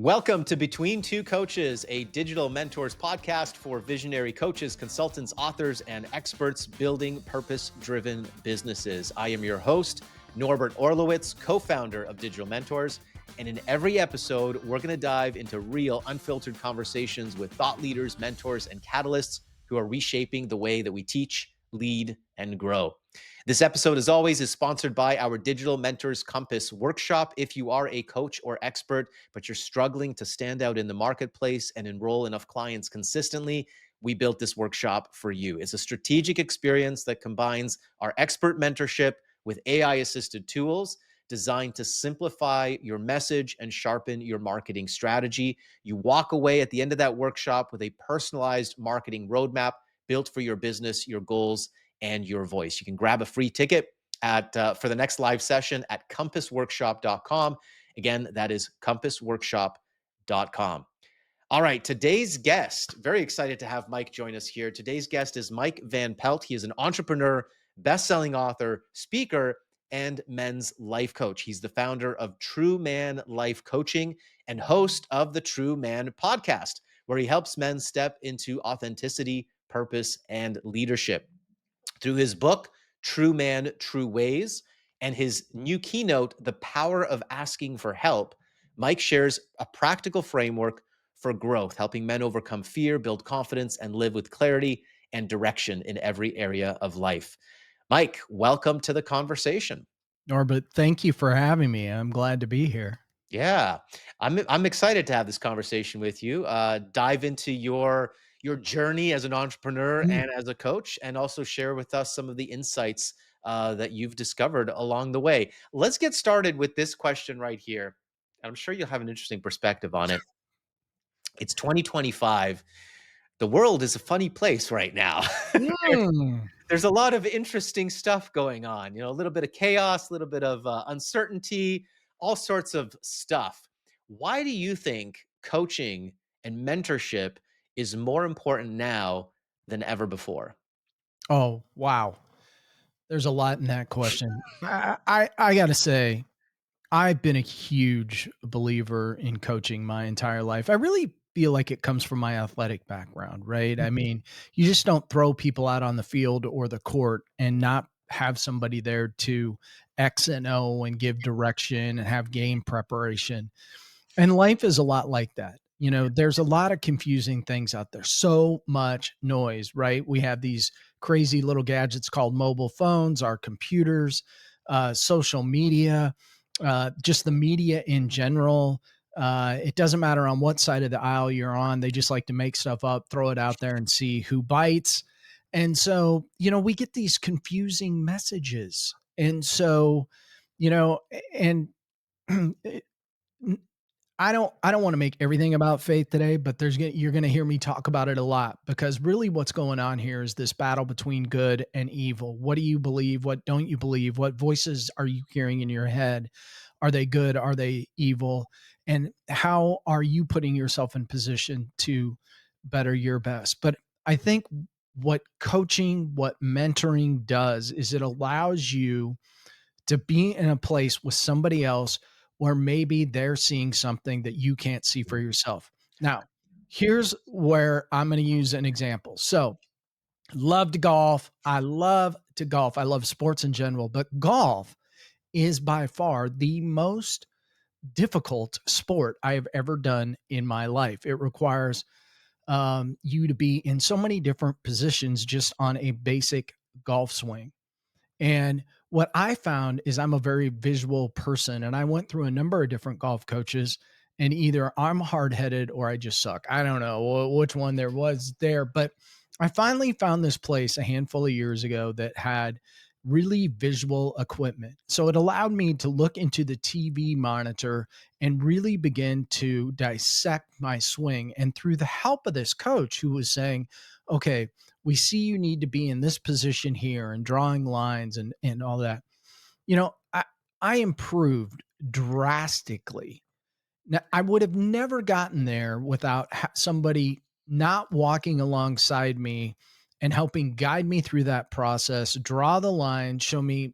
Welcome to Between Two Coaches, a digital mentors podcast for visionary coaches, consultants, authors, and experts building purpose-driven businesses. I am your host, Norbert Orlewicz, co-founder of Digital Mentors. And in every episode, we're going to dive into real, unfiltered conversations with thought leaders, mentors, and catalysts who are reshaping the way that we teach, lead, and grow. This episode, as always, is sponsored by our Digital Mentors Compass workshop. If you are a coach or expert, but you're struggling to stand out in the marketplace and enroll enough clients consistently, we built this workshop for you. It's a strategic experience that combines our expert mentorship with AI-assisted tools designed to simplify your message and sharpen your marketing strategy. You walk away at the end of that workshop with a personalized marketing roadmap built for your business, your goals, and your voice. You can grab a free ticket for the next live session at compassworkshop.com. Again, that is compassworkshop.com. All right, today's guest, very excited to have Mike join us here. Today's guest is Mike Van Pelt. He is an entrepreneur, best-selling author, speaker, and men's life coach. He's the founder of TrueMan Life Coaching and host of the TrueMan Podcast, where he helps men step into authenticity, purpose, and leadership. Through his book, True Man, True Ways, and his new keynote, The Power of Asking for Help, Mike shares a practical framework for growth, helping men overcome fear, build confidence, and live with clarity and direction in every area of life. Mike, welcome to the conversation. Norbert, thank you for having me. I'm glad to be here. Yeah, I'm excited to have this conversation with you. Dive into your journey as an entrepreneur and as a coach, and also share with us some of the insights that you've discovered along the way. Let's get started with this question right here. I'm sure you'll have an interesting perspective on it. It's 2025. The world is a funny place right now. Mm. There's a lot of interesting stuff going on, a little bit of chaos, a little bit of uncertainty, all sorts of stuff. Why do you think coaching and mentorship is more important now than ever before? Oh, wow. There's a lot in that question. I got to say, I've been a huge believer in coaching my entire life. I really feel like it comes from my athletic background, right? I mean, you just don't throw people out on the field or the court and not have somebody there to X and O and give direction and have game preparation. And life is a lot like that. There's a lot of confusing things out there. So much noise, right? We have these crazy little gadgets called mobile phones, our computers, social media, just the media in general. It doesn't matter on what side of the aisle you're on. They just like to make stuff up, throw it out there and see who bites. And so, we get these confusing messages. And so, and I don't want to make everything about faith today, but you're going to hear me talk about it a lot, because really what's going on here is this battle between good and evil. What do you believe? What don't you believe? What voices are you hearing in your head? Are they good? Are they evil? And how are you putting yourself in position to better your best? But I think what coaching, what mentoring does is it allows you to be in a place with somebody else where maybe they're seeing something that you can't see for yourself. Now, here's where I'm going to use an example. So, love to golf. I love to golf. I love sports in general, but golf is by far the most difficult sport I have ever done in my life. It requires you to be in so many different positions just on a basic golf swing. And what I found is I'm a very visual person, and I went through a number of different golf coaches, and either I'm hard-headed or I just suck. I don't know which one there was there, but I finally found this place a handful of years ago that had really visual equipment. So it allowed me to look into the TV monitor and really begin to dissect my swing. And through the help of this coach who was saying, okay, we see you need to be in this position here and drawing lines and all that. I improved drastically. Now, I would have never gotten there without somebody not walking alongside me and helping guide me through that process, draw the line, show me,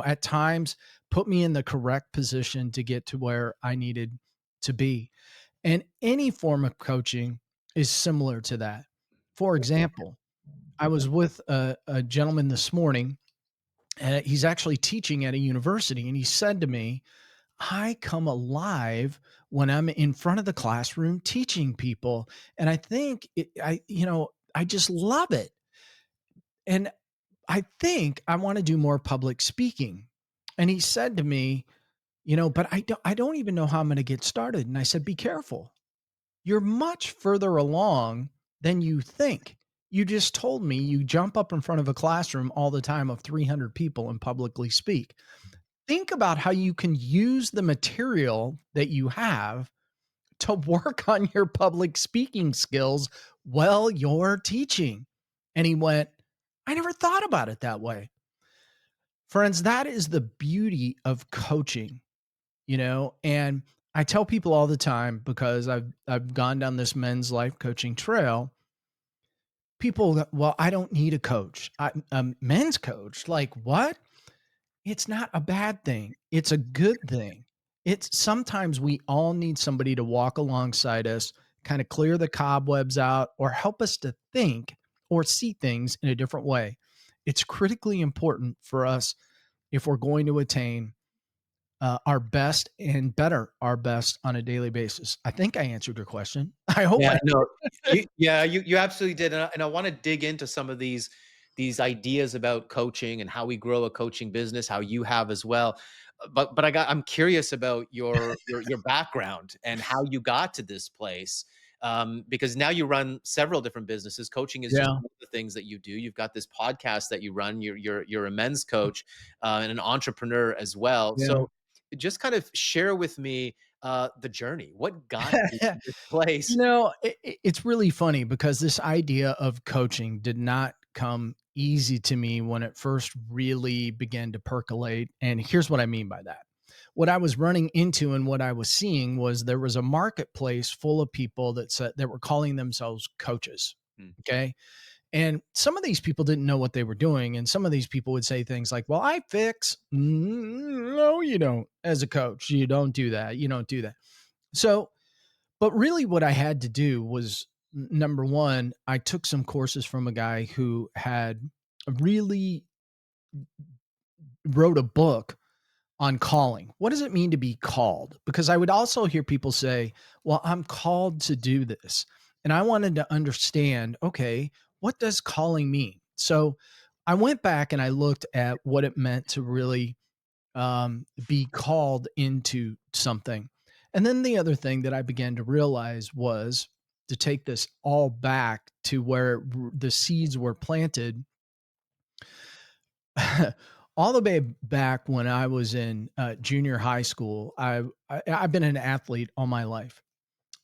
at times put me in the correct position to get to where I needed to be. And any form of coaching is similar to that. For example, I was with a gentleman this morning. He's actually teaching at a university, and he said to me, I come alive when I'm in front of the classroom teaching people. And I think I just love it. And I think I want to do more public speaking. And he said to me, but I don't even know how I'm going to get started. And I said, be careful. You're much further along than you think. You just told me you jump up in front of a classroom all the time of 300 people and publicly speak. Think about how you can use the material that you have to work on your public speaking skills while you're teaching. And he went, I never thought about it that way. Friends, that is the beauty of coaching, and I tell people all the time, because I've gone down this men's life coaching trail. People go, well, I don't need a coach. A men's coach, like what? It's not a bad thing. It's a good thing. It's sometimes we all need somebody to walk alongside us, kind of clear the cobwebs out, or help us to think or see things in a different way. It's critically important for us if we're going to attain our best and better our best on a daily basis. I think I answered your question. I hope Yeah, I no, you absolutely did, and I want to dig into some of these ideas about coaching and how we grow a coaching business, how you have as well. But I'm curious about your background and how you got to this place, because now you run several different businesses. Coaching is just Yeah. one of the things that you do. You've got this podcast that you run. You're a men's coach and an entrepreneur as well. Yeah. So just kind of share with me the journey. What got you to this place? It's really funny because this idea of coaching did not come easy to me when it first really began to percolate. And here's what I mean by that. What I was running into and what I was seeing was there was a marketplace full of people that were calling themselves coaches. Mm. Okay. And some of these people didn't know what they were doing. And some of these people would say things like, well, I fix. No, you don't. As a coach, you don't do that. You don't do that. So, but really what I had to do was, number one, I took some courses from a guy who had really wrote a book on calling. What does it mean to be called? Because I would also hear people say, well, I'm called to do this. And I wanted to understand, okay, what does calling mean? So I went back and I looked at what it meant to really be called into something. And then the other thing that I began to realize was to take this all back to where the seeds were planted. All the way back when I was in junior high school, I've been an athlete all my life,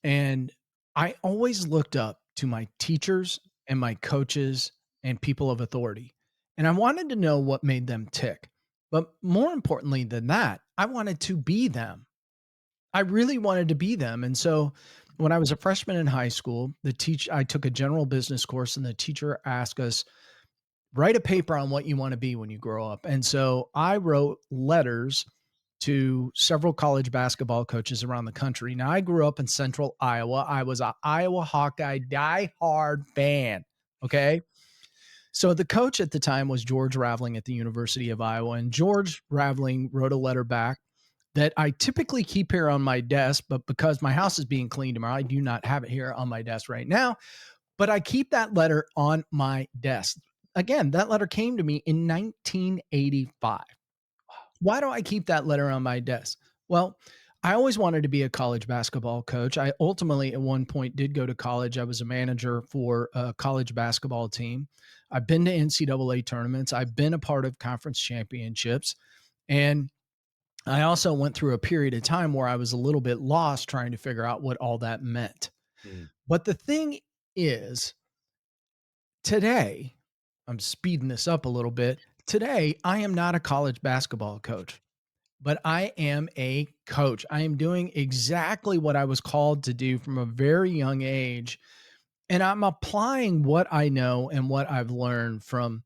and I always looked up to my teachers and my coaches and people of authority, and I wanted to know what made them tick. But more importantly than that, I wanted to be them. I really wanted to be them, and so when I was a freshman in high school, I took a general business course, and the teacher asked us, write a paper on what you want to be when you grow up. And so I wrote letters to several college basketball coaches around the country. Now, I grew up in central Iowa. I was a Iowa Hawkeye diehard fan. Okay. So the coach at the time was George Raveling at the University of Iowa. And George Raveling wrote a letter back that I typically keep here on my desk, but because my house is being cleaned tomorrow, I do not have it here on my desk right now. But I keep that letter on my desk. Again, that letter came to me in 1985. Why do I keep that letter on my desk? Well, I always wanted to be a college basketball coach. I ultimately, at one point, did go to college. I was a manager for a college basketball team. I've been to NCAA tournaments. I've been a part of conference championships. And I also went through a period of time where I was a little bit lost trying to figure out what all that meant. Mm. But the thing is, today, I'm speeding this up a little bit. Today, I am not a college basketball coach, but I am a coach. I am doing exactly what I was called to do from a very young age. And I'm applying what I know and what I've learned from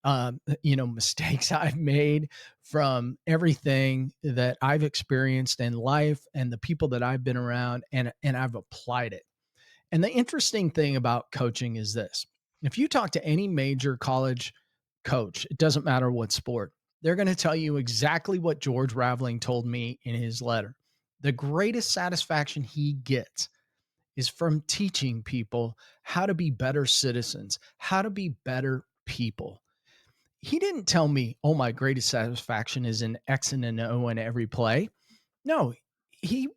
mistakes I've made, from everything that I've experienced in life and the people that I've been around, and I've applied it. And the interesting thing about coaching is this. If you talk to any major college coach, it doesn't matter what sport, they're going to tell you exactly what George Raveling told me in his letter. The greatest satisfaction he gets is from teaching people how to be better citizens, how to be better people. He didn't tell me, oh, my greatest satisfaction is in X and an O in every play. No, he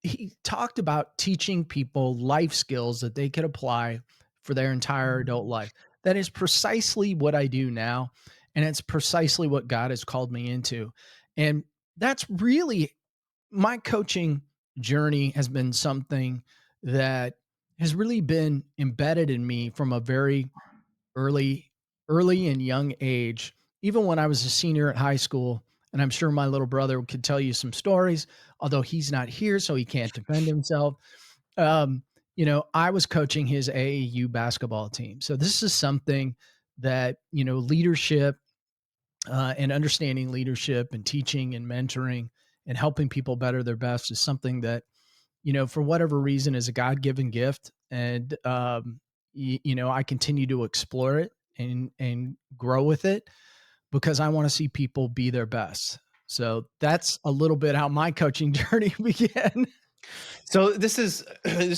he talked about teaching people life skills that they could apply for their entire adult life. That is precisely what I do now. And it's precisely what God has called me into. And that's really my coaching journey has been something that has really been embedded in me from a very early, early and young age. Even when I was a senior at high school, and I'm sure my little brother could tell you some stories, although he's not here, so he can't defend himself. I was coaching his AAU basketball team. So this is something that, leadership and understanding leadership and teaching and mentoring and helping people better their best is something that, for whatever reason is a God-given gift. And, I continue to explore it and grow with it because I want to see people be their best. So that's a little bit how my coaching journey began. So this is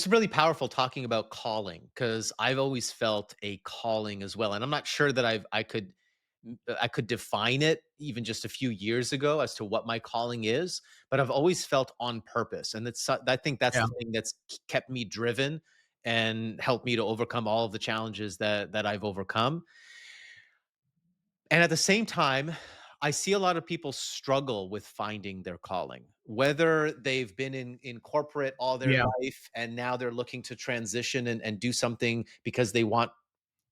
really powerful talking about calling, because I've always felt a calling as well, and I'm not sure that I could define it even just a few years ago as to what my calling is, but I've always felt on purpose, and I think that's Yeah. the thing that's kept me driven and helped me to overcome all of the challenges that I've overcome. And at the same time, I see a lot of people struggle with finding their calling, whether they've been in corporate all their Yeah. life and now they're looking to transition and do something because they want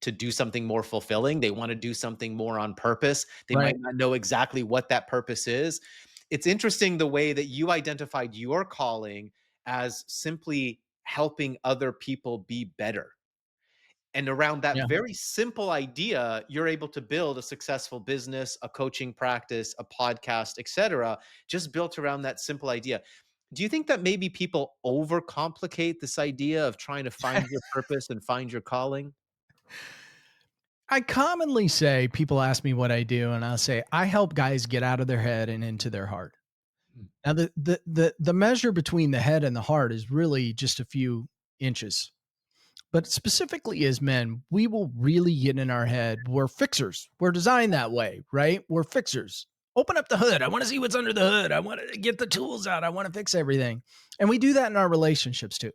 to do something more fulfilling. They want to do something more on purpose. They might Right. not know exactly what that purpose is. It's interesting the way that you identified your calling as simply helping other people be better. And around that Yeah. very simple idea, you're able to build a successful business, a coaching practice, a podcast, etc., just built around that simple idea. Do you think that maybe people overcomplicate this idea of trying to find your purpose and find your calling? I commonly say, people ask me what I do, and I'll say, I help guys get out of their head and into their heart. Mm. Now, the measure between the head and the heart is really just a few inches. But specifically as men, we will really get in our head. We're fixers. We're designed that way, right? We're fixers. Open up the hood. I want to see what's under the hood. I want to get the tools out. I want to fix everything. And we do that in our relationships too.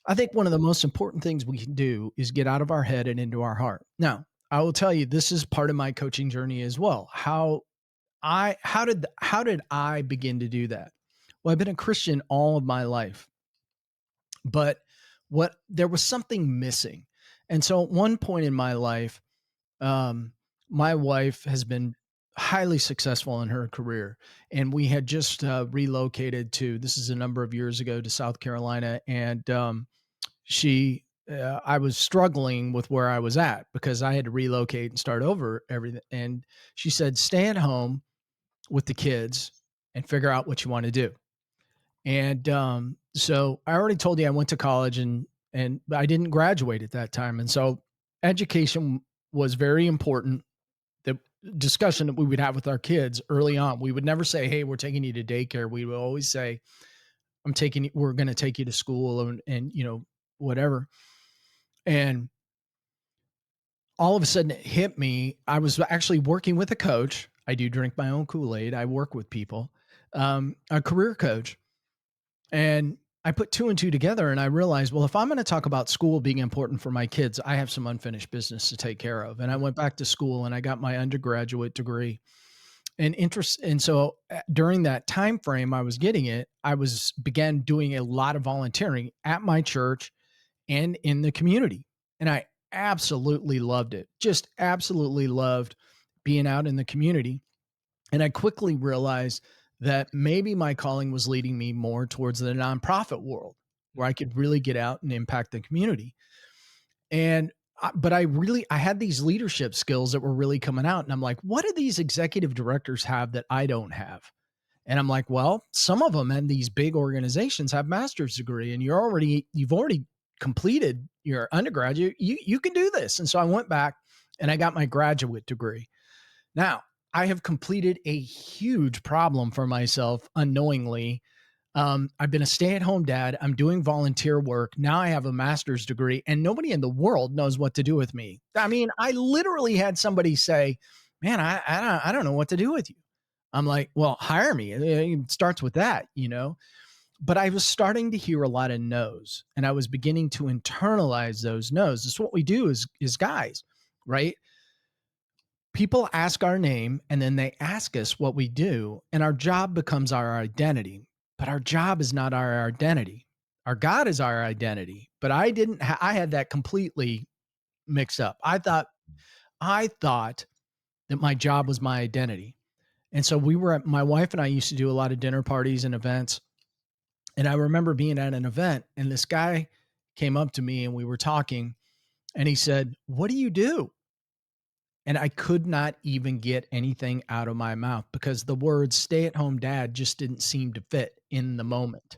I think one of the most important things we can do is get out of our head and into our heart. Now, I will tell you, this is part of my coaching journey as well. How did I begin to do that? Well, I've been a Christian all of my life, but what there was something missing. And so at one point in my life, um, my wife has been highly successful in her career, and we had just relocated to, this is a number of years ago, to South Carolina. And I was struggling with where I was at because I had to relocate and start over everything. And she said, stay at home with the kids and figure out what you want to do. And so I already told you I went to college, and I didn't graduate at that time. And so education was very important. The discussion that we would have with our kids early on, we would never say, hey, we're taking you to daycare. We would always say, we're going to take you to school, and, whatever. And all of a sudden it hit me. I was actually working with a coach. I do drink my own Kool-Aid. I work with people, a career coach. And I put two and two together, and I realized, well, if I'm going to talk about school being important for my kids, I have some unfinished business to take care of. And I went back to school and I got my undergraduate degree and interest. And so during that time frame I was getting it, began doing a lot of volunteering at my church and in the community. And I absolutely loved it. Just absolutely loved being out in the community. And I quickly realized that maybe my calling was leading me more towards the nonprofit world where I could really get out and impact the community. And but I had these leadership skills that were really coming out. And I'm like, what do these executive directors have that I don't have? And I'm like, well, some of them in these big organizations have master's degree and you've already completed your undergraduate. You can do this. And so I went back and I got my graduate degree. Now, I have completed a huge problem for myself unknowingly. I've been a stay-at-home dad. I'm doing volunteer work. Now I have a master's degree and nobody in the world knows what to do with me. I mean, I literally had somebody say, man, I don't know what to do with you. I'm like, well, hire me. It starts with that, you know? But I was starting to hear a lot of no's and I was beginning to internalize those no's. It's what we do as guys, right? People ask our name and then they ask us what we do, and our job becomes our identity. But our job is not our identity. Our God is our identity. But I had that completely mixed up. I thought that my job was my identity. And so my wife and I used to do a lot of dinner parties and events. And I remember being at an event and this guy came up to me and we were talking and he said, "What do you do?" And I could not even get anything out of my mouth because the word stay at home dad just didn't seem to fit in the moment.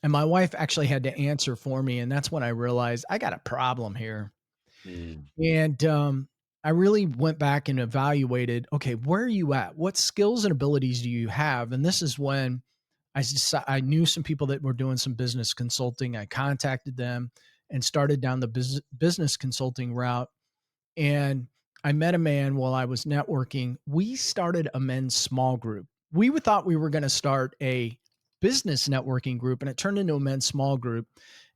And my wife actually had to answer for me. And that's when I realized I got a problem here. Mm. And I really went back and evaluated, okay, where are you at? What skills and abilities do you have? And this is when I knew some people that were doing some business consulting. I contacted them and started down the business consulting route. And I met a man while I was networking. We started a men's small group. Thought we were going to start a business networking group, and it turned into a men's small group.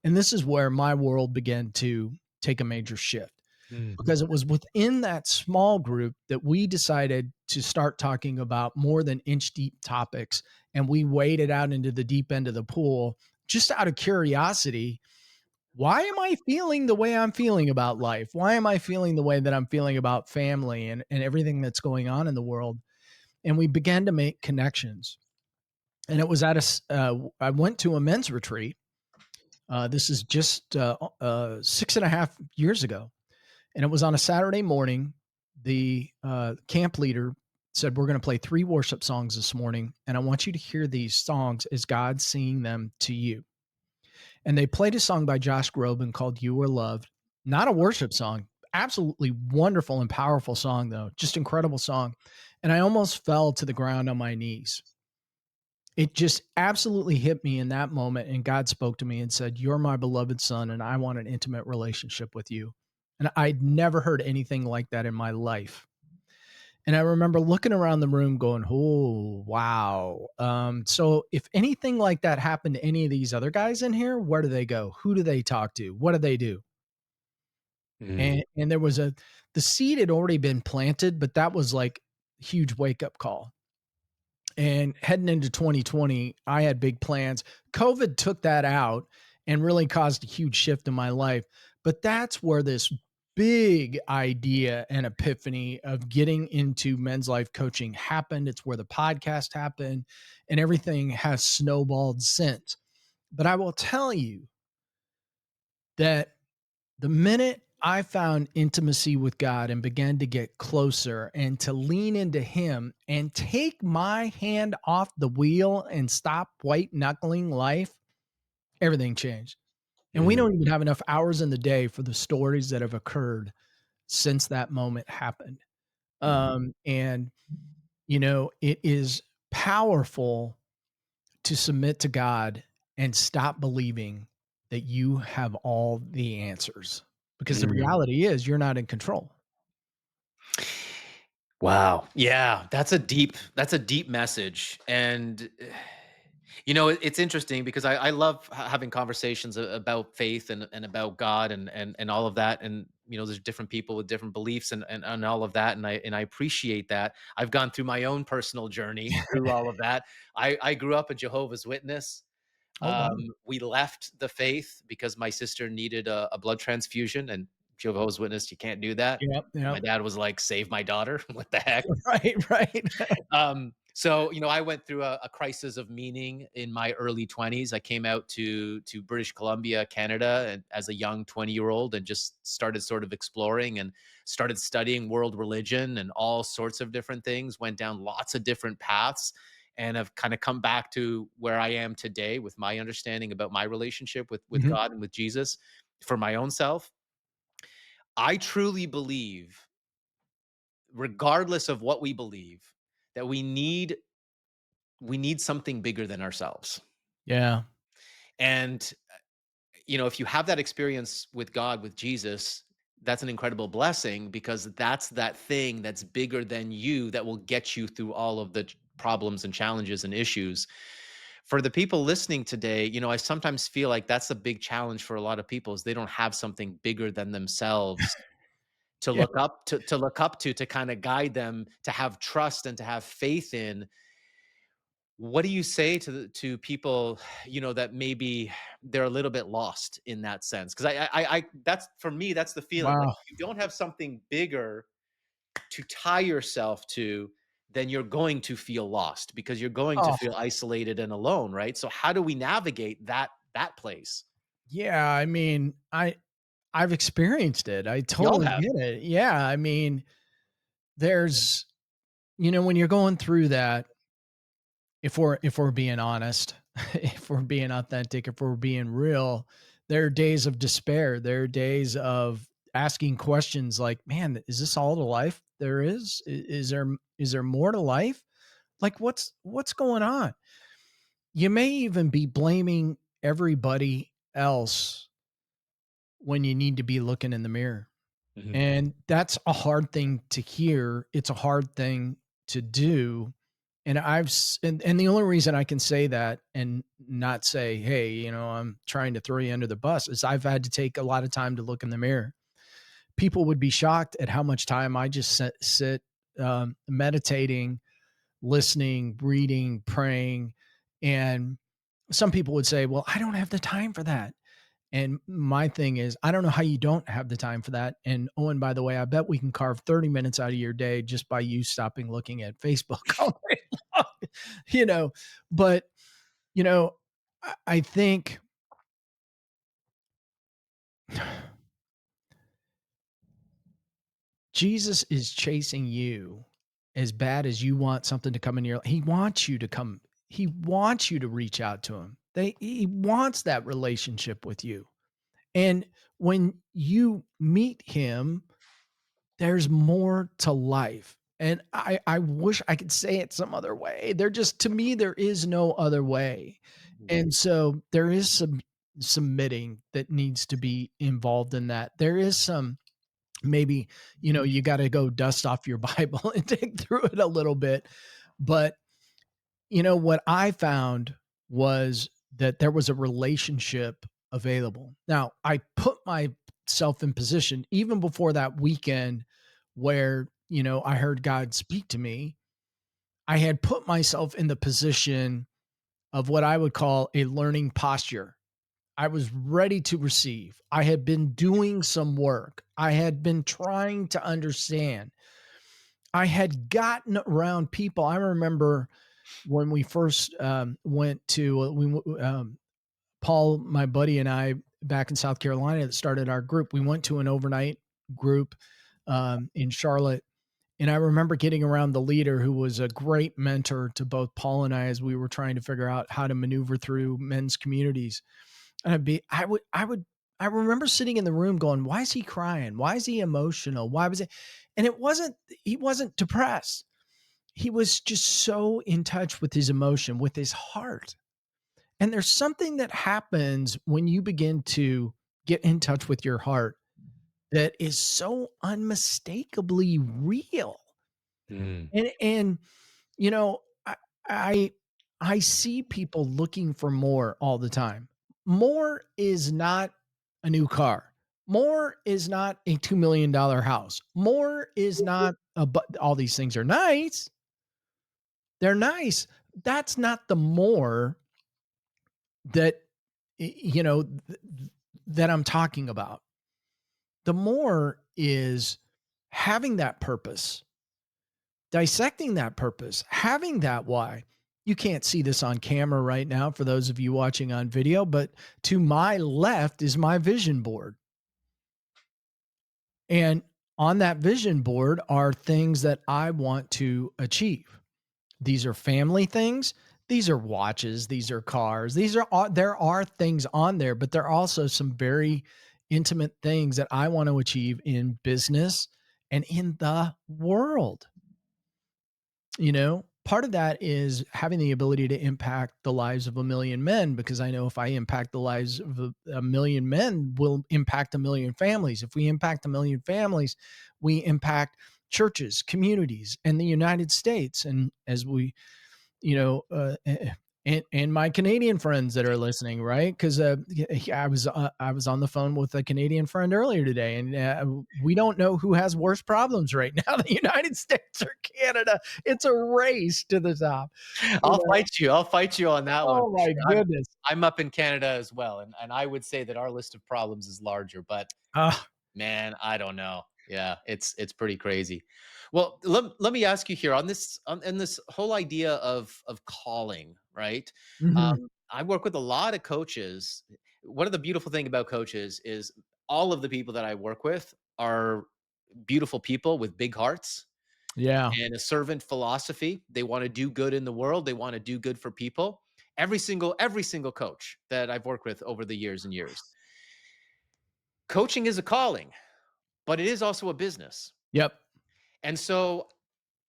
And this is where my world began to take a major shift Mm. because it was within that small group that we decided to start talking about more than inch deep topics. And we waded out into the deep end of the pool just out of curiosity. Why am I feeling the way I'm feeling about life? Why am I feeling the way that I'm feeling about family and everything that's going on in the world? And we began to make connections. And it was I went to a men's retreat. This is just 6.5 years ago. And it was on a Saturday morning. The camp leader said, "We're going to play 3 worship songs this morning. And I want you to hear these songs as God's singing them to you." And they played a song by Josh Groban called "You Are Loved." Not a worship song. Absolutely wonderful and powerful song, though. Just incredible song. And I almost fell to the ground on my knees. It just absolutely hit me in that moment. And God spoke to me and said, "You're my beloved son, and I want an intimate relationship with you." And I'd never heard anything like that in my life. And I remember looking around the room going, "Oh, wow." So if anything like that happened to any of these other guys in here, where do they go? Who do they talk to? What do they do? Mm. And there was the seed had already been planted, but that was like a huge wake up call. And heading into 2020, I had big plans. COVID took that out and really caused a huge shift in my life. But that's where this big idea and epiphany of getting into men's life coaching happened. It's where the podcast happened and everything has snowballed since. But I will tell you that the minute I found intimacy with God and began to get closer and to lean into Him and take my hand off the wheel and stop white knuckling life, everything changed. And we Mm. don't even have enough hours in the day for the stories that have occurred since that moment happened. And, it is powerful to submit to God and stop believing that you have all the answers because the Mm. reality is you're not in control. Wow. Yeah, that's a deep message. And it's interesting because I love having conversations about faith and about God and all of that. And there's different people with different beliefs and all of that. And I appreciate that. I've gone through my own personal journey through all of that. I grew up a Jehovah's Witness. Oh, wow. We left the faith because my sister needed a blood transfusion, and Jehovah's Witness, you can't do that. Yep, And my yep. dad was like, "Save my daughter." What the heck? Right, right. Um, So, I went through a crisis of meaning in my early 20s. I came out to British Columbia, Canada, and as a young 20-year-old, and just started sort of exploring and started studying world religion and all sorts of different things, went down lots of different paths, and have kind of come back to where I am today with my understanding about my relationship with Mhm. God and with Jesus for my own self. I truly believe, regardless of what we believe, that we need something bigger than ourselves. Yeah. And if you have that experience with God, with Jesus, that's an incredible blessing, because that's that thing that's bigger than you that will get you through all of the problems and challenges and issues. For the people listening today, I sometimes feel like that's a big challenge for a lot of people, is they don't have something bigger than themselves to Yeah. look up to kind of guide them, to have trust and to have faith in. What do you say to people, that maybe they're a little bit lost in that sense? Because I that's, for me, that's the feeling. Like, Wow. if you don't have something bigger to tie yourself to, then you're going to feel lost, because you're going to Oh, feel isolated and alone, right? So how do we navigate that place? yeah. I mean, I've experienced it. I We all totally have. get it. Yeah. I mean, there's, when you're going through that, if we're being honest, if we're being authentic, if we're being real, there are days of despair. There are days of asking questions like, man, is this all the life there is? Is there more to life? Like what's going on? You may even be blaming everybody else when you need to be looking in the mirror. Mhm. And that's a hard thing to hear. It's a hard thing to do. And the only reason I can say that and not say, hey, I'm trying to throw you under the bus, is I've had to take a lot of time to look in the mirror. People would be shocked at how much time I just sit meditating, listening, reading, praying. And some people would say, well, I don't have the time for that. And my thing is, I don't know how you don't have the time for that. And Owen, by the way, I bet we can carve 30 minutes out of your day just by you stopping looking at Facebook all day long, you know. But, you know, I think Jesus is chasing you as bad as you want something to come in your life. He wants you to come. He wants you to reach out to him. He wants that relationship with you. And when you meet him, there's more to life. And I wish I could say it some other way. To me, there is no other way. Mhm. And so there is some submitting that needs to be involved in that. There is some, maybe, you got to go dust off your Bible and dig through it a little bit. But what I found was that there was a relationship available. Now, I put myself in position even before that weekend where, I heard God speak to me. I had put myself in the position of what I would call a learning posture. I was ready to receive. I had been doing some work. I had been trying to understand. I had gotten around people. I remember when we first went to Paul, my buddy, and I back in South Carolina that started our group. We went to an overnight group in Charlotte, and I remember getting around the leader, who was a great mentor to both Paul and I as we were trying to figure out how to maneuver through men's communities. And I remember sitting in the room going, "Why is he crying? Why is he emotional? Why was it?" And he wasn't depressed. He was just so in touch with his emotion, with his heart. And there's something that happens when you begin to get in touch with your heart that is so unmistakably real. Mm. And you know, I I I see people looking for more all the time. More is not a new car. More is not a $2 million house. More is not a but all these things are nice. They're nice. That's not the more that that I'm talking about. The more is having that purpose, dissecting that purpose, having that why. You can't see this on camera right now for those of you watching on video, but to my left is my vision board. And on that vision board are things that I want to achieve. These are family things. These are watches. These are cars. There are things on there, but there are also some very intimate things that I want to achieve in business and in the world. Part of that is having the ability to impact the lives of a million men, because I know if I impact the lives of a million men, we'll impact a million families. If we impact a million families, we impact churches, communities, and the United States. And as we, you know, uh, and my Canadian friends that are listening, right? Because I was on the phone with a Canadian friend earlier today, and we don't know who has worse problems right now, the United States or Canada. It's a race to the top. You I'll know? fight you. I'll fight you on that one Oh for my sure. goodness. I'm up in Canada as well, and I would say that our list of problems is larger, but Uh, man, I don't know. Yeah, it's pretty crazy. Well, let me ask you here on this in this whole idea of calling, right? mhm. I work with a lot of coaches. One of the beautiful thing about coaches is all of the people that I work with are beautiful people with big hearts Yeah. and a servant philosophy. They want to do good in the world. They want to do good for people. Every single coach that I've worked with over the years and years. Coaching is a calling, but it is also a business. Yep. And so,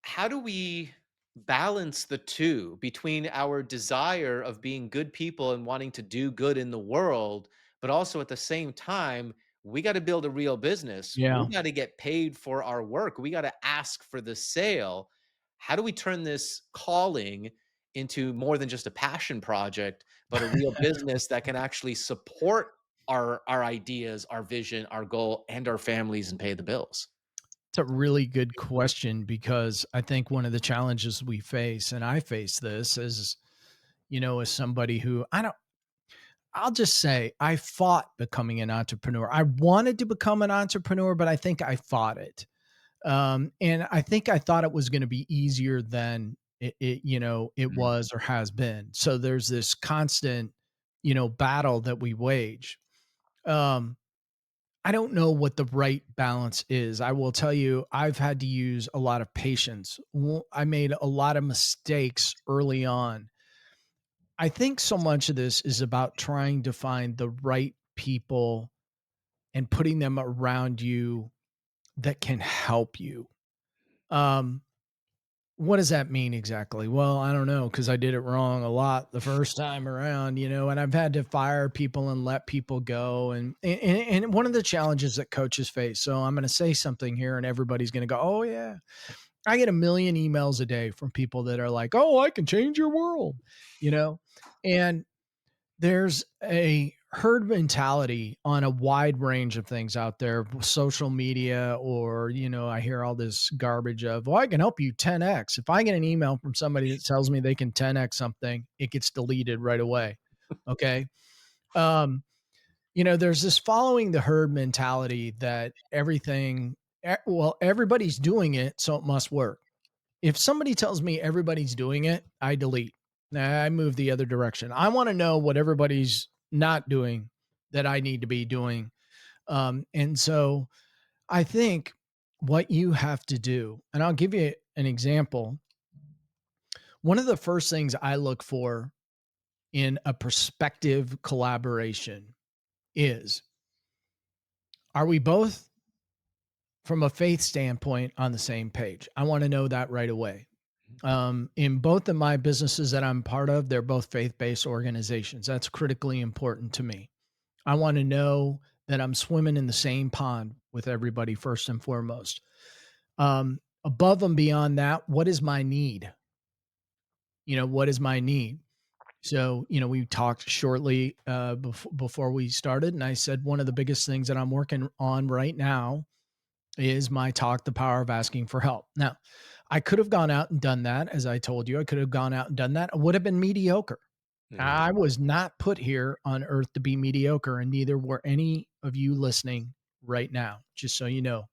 how do we balance the two between our desire of being good people and wanting to do good in the world, but also at the same time, we got to build a real business. We Yeah. got to get paid for our work. We got to ask for the sale. How do we turn this calling into more than just a passion project, but a real business that can actually support our ideas, our vision, our goal, and our families and pay the bills? It's a really good question, because I think one of the challenges we face, and I face this as, as somebody who I'll just say I fought becoming an entrepreneur. I wanted to become an entrepreneur, but I think I fought it. And I think I thought it was going to be easier than it Mhm. was or has been. So there's this constant, battle that we wage. Um, I don't know what the right balance is. I will tell you, I've had to use a lot of patience. I made a lot of mistakes early on. I think so much of this is about trying to find the right people and putting them around you that can help you. Um, what does that mean exactly? Well, I don't know, because I did it wrong a lot the first time around, and I've had to fire people and let people go. And one of the challenges that coaches face. So I'm going to say something here, and everybody's going to go, "Oh yeah." I get a million emails a day from people that are like, "Oh, I can change your world," you know, and there's a herd mentality on a wide range of things out there, social media, or, I hear all this garbage of, well, I can help you 10x. If I get an email from somebody that tells me they can 10x something, it gets deleted right away. Okay. Um, there's this following the herd mentality that everybody's doing it, so it must work. If somebody tells me everybody's doing it, I delete. I move the other direction. I want to know what everybody's not doing that I need to be doing. And so I think what you have to do, and I'll give you an example. One of the first things I look for in a prospective collaboration is, are we both, from a faith standpoint, on the same page? I want to know that right away. In both of my businesses that I'm part of, they're both faith-based organizations. That's critically important to me. I want to know that I'm swimming in the same pond with everybody first and foremost. Above and beyond that, what is my need? What is my need? So, we talked shortly before we started, and I said one of the biggest things that I'm working on right now is my talk, The Power of Asking for Help. Now, I could have gone out and done that. As I told you, I could have gone out and done that. It would have been mediocre. Mhm. I was not put here on earth to be mediocre, and neither were any of you listening right now, just so you know.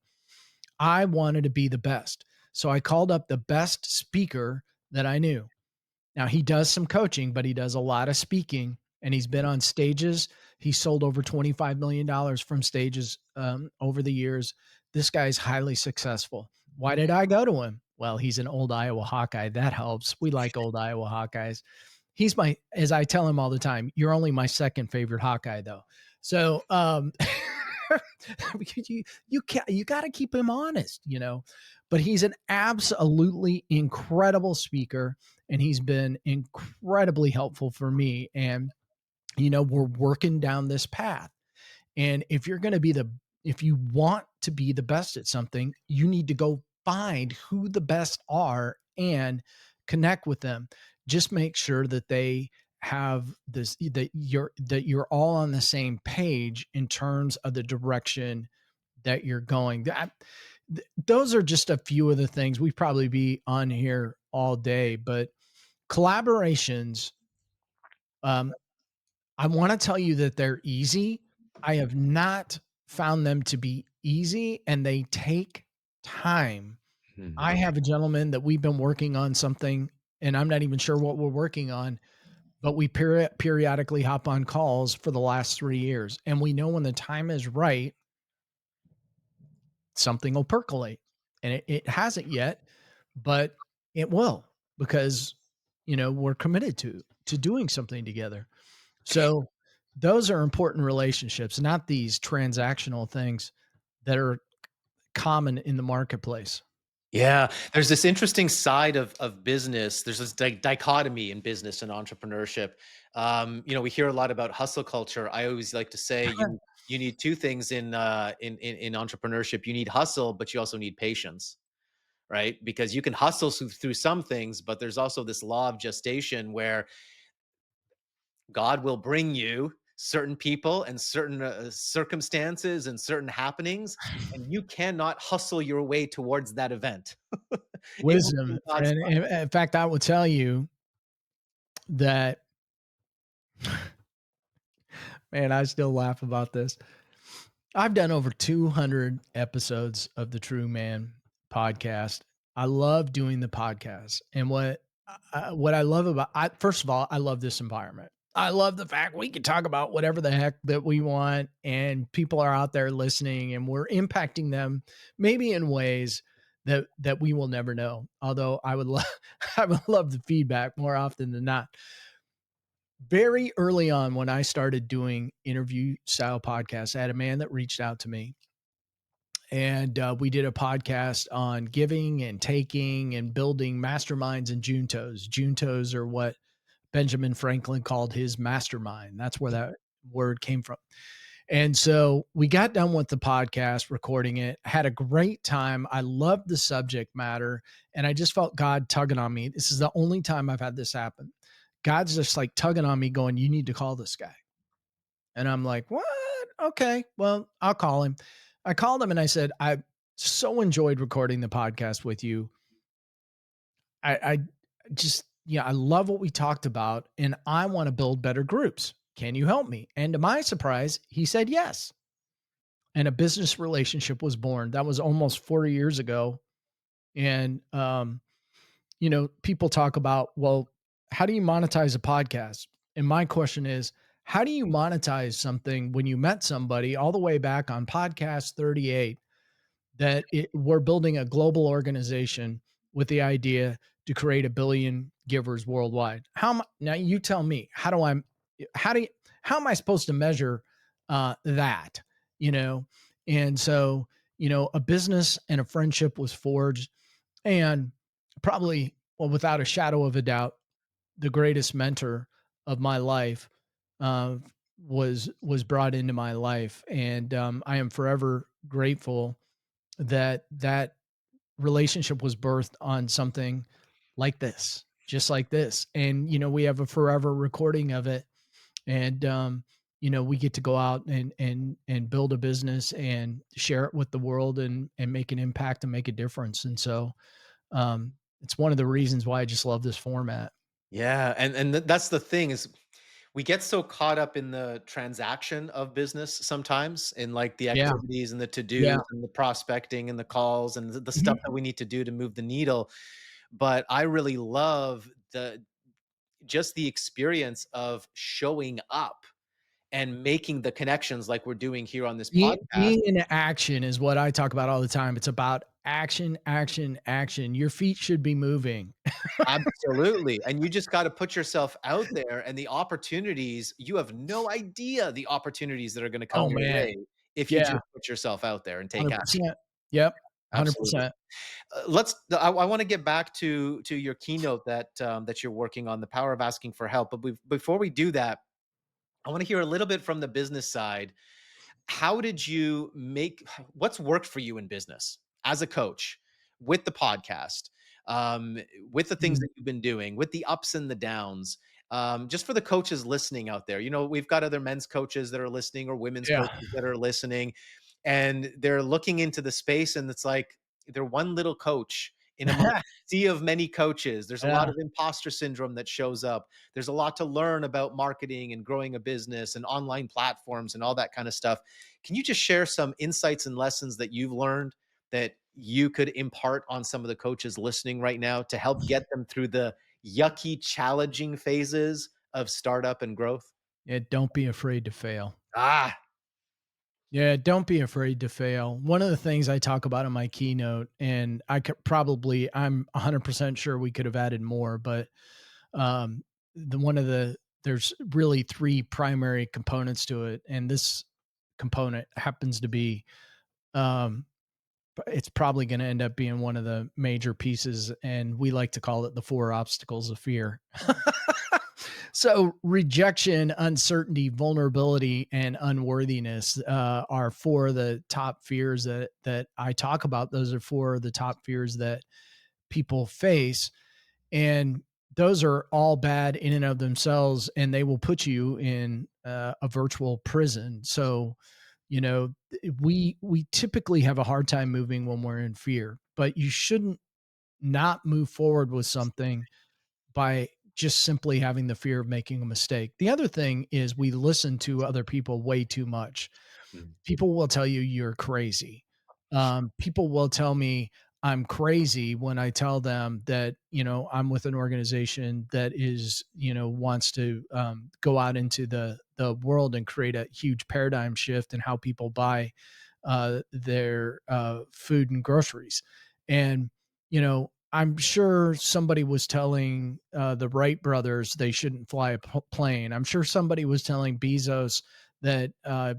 I wanted to be the best. So I called up the best speaker that I knew. Now he does some coaching, but he does a lot of speaking, and he's been on stages. He sold over $25 million from stages over the years. This guy's highly successful. Why did I go to him? Well, he's an old Iowa Hawkeye. That helps. We like old Iowa Hawkeyes. He's my, as I tell him all the time, you're only my second favorite Hawkeye though. So, because you got to keep him honest, but he's an absolutely incredible speaker, and he's been incredibly helpful for me. And, we're working down this path. And if you want to be the best at something, you need to go find who the best are and connect with them. Just make sure that they have this, that you're all on the same page in terms of the direction that you're going. Those are just a few of the things. We'd probably be on here all day, but collaborations, I want to tell you that they're easy. I have not found them to be easy, and they take time. I Mhm. have a gentleman that we've been working on something, and I'm not even sure what we're working on, but we periodically hop on calls for the last 3 years. And we know when the time is right, something will percolate. And it hasn't yet, but it will, because, we're committed to doing something together. So those are important relationships, not these transactional things that are common in the marketplace. Yeah, there's this interesting side of business. There's this dichotomy in business and entrepreneurship. We hear a lot about hustle culture. I always like to say you need two things in entrepreneurship. You need hustle, but you also need patience, right? Because you can hustle through some things, but there's also this law of gestation where God will bring you certain people and certain circumstances and certain happenings, and you cannot hustle your way towards that event. It will be Wisdom. God's And in fact, I will tell you that, man, I still laugh about this. I've done over 200 episodes of the True Man podcast. I love doing the podcast. And what I love about, first of all, I love this environment. I love the fact we can talk about whatever the heck that we want, and people are out there listening, and we're impacting them maybe in ways that we will never know. Although I would love I would love the feedback more often than not. Very early on, when I started doing interview style podcasts, I had a man that reached out to me, and we did a podcast on giving and taking and building masterminds and juntos. Juntos are what Benjamin Franklin called his mastermind. That's where that word came from. And so we got done with the podcast, recording it, had a great time. I loved the subject matter, and I just felt God tugging on me. This is the only time I've had this happen. God's just like tugging on me, going, "You need to call this guy." And I'm like, "What? Okay, well, I'll call him." I called him and I said, "I so enjoyed recording the podcast with you. I just, yeah, I love what we talked about, and I want to build better groups. Can you help me?" And to my surprise, he said yes. And a business relationship was born. That was almost 40 years ago. And, people talk about, well, how do you monetize a podcast? And my question is, how do you monetize something when you met somebody all the way back on podcast 38 that we're building a global organization with the idea to create 1 billion givers worldwide? Now you tell me, how do you, how am I supposed to measure that, you know? And so, a business and a friendship was forged, and probably, well, without a shadow of a doubt, the greatest mentor of my life uh, was brought into my life. And I am forever grateful that relationship was birthed on something like this, just like this. And, we have a forever recording of it. And, we get to go out and build a business and share it with the world, and make an impact and make a difference. And so, it's one of the reasons why I just love this format. Yeah, and that's the thing is We get so caught up in the transaction of business sometimes, in like the Yeah. activities and the Yeah. to-dos and the prospecting and the calls and the stuff Mhm. that we need to do to move the needle. But I really love the just the experience of showing up and making the connections like we're doing here on this podcast. Being in action is what I talk about all the time. It's about action, action, action. Your feet should be moving. Absolutely, and you just gotta put yourself out there, and the opportunities, you have no idea the opportunities that are gonna come Oh, your man. way if you Yeah. just put yourself out there and take action. 100%. Yep. Absolutely. 100%. I wanna get back to your keynote that you're working on, the power of asking for help, but before we do that, I wanna hear a little bit from the business side. How did you make what's worked for you in business as a coach with the podcast, um, with the things Mm. that you've been doing, with the ups and the downs? Just for the coaches listening out there, we've got other men's coaches that are listening or women's Yeah. coaches that are listening, and they're looking into the space, and it's like they're one little coach in a sea of many coaches. There's a lot Yeah. of imposter syndrome that shows up. There's a lot to learn about marketing and growing a business and online platforms and all that kind of stuff. Can you just share some insights and lessons that you've learned that you could impart on some of the coaches listening right now to help get them through the yucky, challenging phases of startup and growth? Yeah, don't be afraid to fail. Ah, Yeah, don't be afraid to fail. One of the things I talk about in my keynote, and I'm 100% sure we could have added more, but um, there's really three primary components to it. And this component happens to be, um, it's probably going to end up being one of the major pieces. And we like to call it the four obstacles of fear. So rejection, uncertainty, vulnerability, and unworthiness are four of the top fears that I talk about. Those are four of the top fears that people face, and those are all bad in and of themselves, and they will put you in a virtual prison. So, we typically have a hard time moving when we're in fear, but you shouldn't not move forward with something by just simply having the fear of making a mistake. The other thing is we listen to other people way too much. mm, People will tell you you're crazy. People will tell me I'm crazy when I tell them that, I'm with an organization that wants to go out into the world and create a huge paradigm shift in how people buy their food and groceries. And, I'm sure somebody was telling the Wright brothers they shouldn't fly a plane. I'm sure somebody was telling Bezos that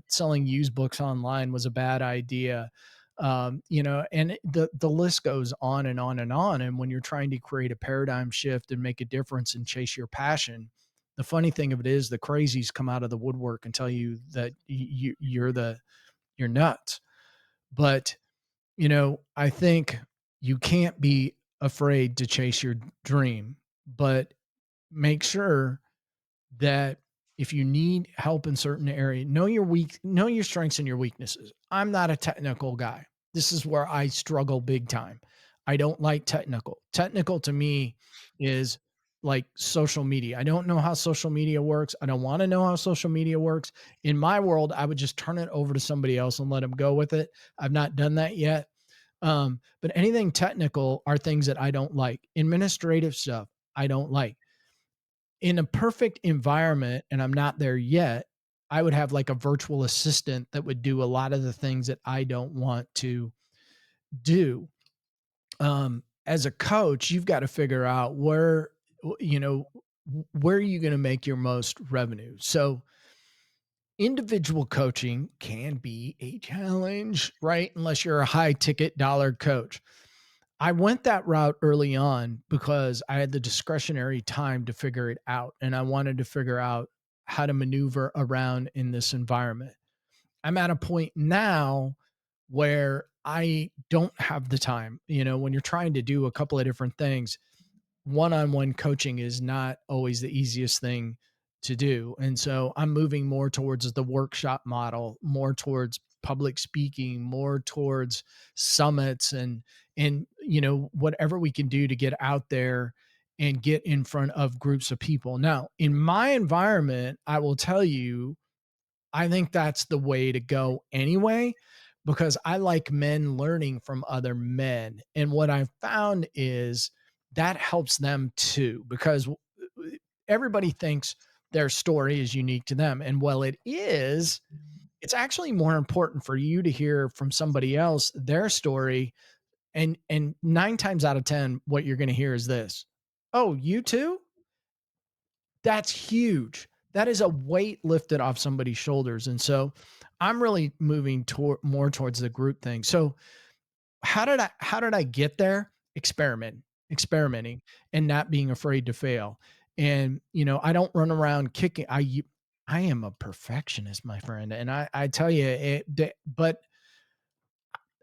selling used books online was a bad idea. And the list goes on and on and on. And when you're trying to create a paradigm shift and make a difference and chase your passion, the funny thing of it is the crazies come out of the woodwork and tell you that you're nuts. But I think you can't be afraid to chase your dream, but make sure that if you need help in certain area, know your strengths and your weaknesses. I'm not a technical guy. This is where I struggle big time. I don't like technical. Technical to me is like social media. I don't know how social media works. I don't want to know how social media works. In my world, I would just turn it over to somebody else and let them go with it. I've not done that yet. But anything technical are things that I don't like. Administrative stuff, I don't like. In a perfect environment, and I'm not there yet, I would have like a virtual assistant that would do a lot of the things that I don't want to do. As a coach, you've got to figure out you know, where are you going to make your most revenue? So individual coaching can be a challenge, right? Unless you're a high ticket dollar coach. I went that route early on because I had the discretionary time to figure it out, and I wanted to figure out how to maneuver around in this environment. I'm at a point now where I don't have the time. When you're trying to do a couple of different things, one-on-one coaching is not always the easiest thing to do. And so I'm moving more towards the workshop model, more towards public speaking, more towards summits and whatever we can do to get out there and get in front of groups of people. Now, in my environment, I will tell you, I think that's the way to go anyway, because I like men learning from other men. And what I've found is that helps them too, because everybody thinks their story is unique to them. And while it is, it's actually more important for you to hear from somebody else their story. And 9 times out of 10, what you're going to hear is this: "Oh, you too?" That's huge. That is a weight lifted off somebody's shoulders. And so I'm really moving more towards the group thing. So how did I get there? Experimenting and not being afraid to fail. And I don't run around kicking. I am a perfectionist, my friend. And I tell you but